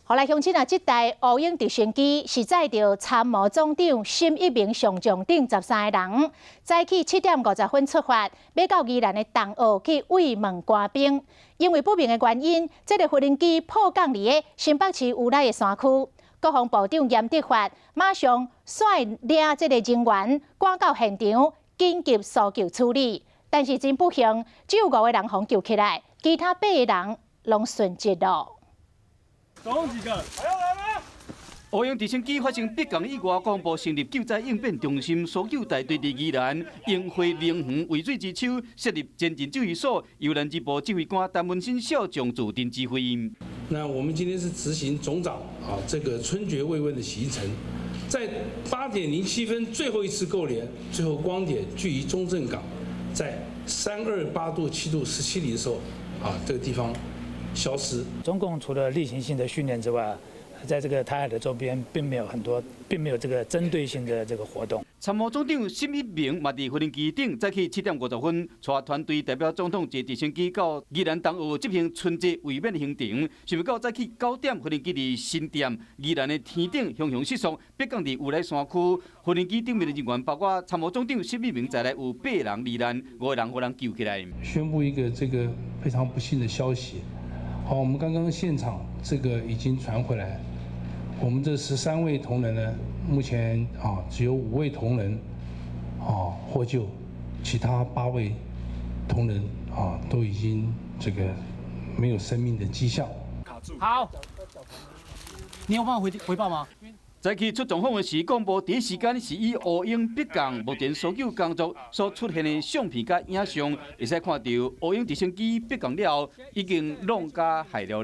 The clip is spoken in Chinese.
后来乡亲啊，这台乌鹰直升机是载着参谋总长沈一鸣上将等13个人，早起7点50分出发，要到宜兰的东澳去慰问官兵。因为不明的原因，这个无人机迫降伫个新北市有内的山区。国防部长严德发马上率领这个人员赶到现场，紧急搜救处理。但是真不幸，只有5个人互救起来，其他8个人拢殉职了。 总共几个？还要来吗？乌鹰直升机发生北港以外，国防部成立救灾应变中心，搜救大队伫宜兰樱花灵园渭水之秋设立前进指挥所，由人资部指挥官陈文新少将主定指挥。那我们今天是执行总长这个春节慰问的行程，在8点07分最后一次购联，最后光点距离中正港在328度7度17里的时候这个地方。 消失。中共除了例行性的训练之外，在这个台海的周边，并没有这个针对性的这个活动。参谋总长沈一鸣嘛伫无人机顶，早起7点50分，带团队代表总统坐直升机到宜兰东澳执行春节慰勉行程。想不到早起9点，无人机伫新店宜兰的天顶雄雄失速，迫降伫有来山区。无人机顶面的人员包括参谋总长沈一鸣在内有8人罹难，5个人无人救起来。宣布一个这个非常不幸的消息。 好，我们刚刚现场这个已经传回来，我们这13位同仁呢，目前只有5位同仁获救，其他8位同仁都已经这个没有生命的迹象。好，你有办法回报吗？ 早起出状况的是，广播第一时间是以乌鹰北降，目前搜救工作所出现的相片甲影像，会使看到乌鹰直升机北降了，已经弄加害了。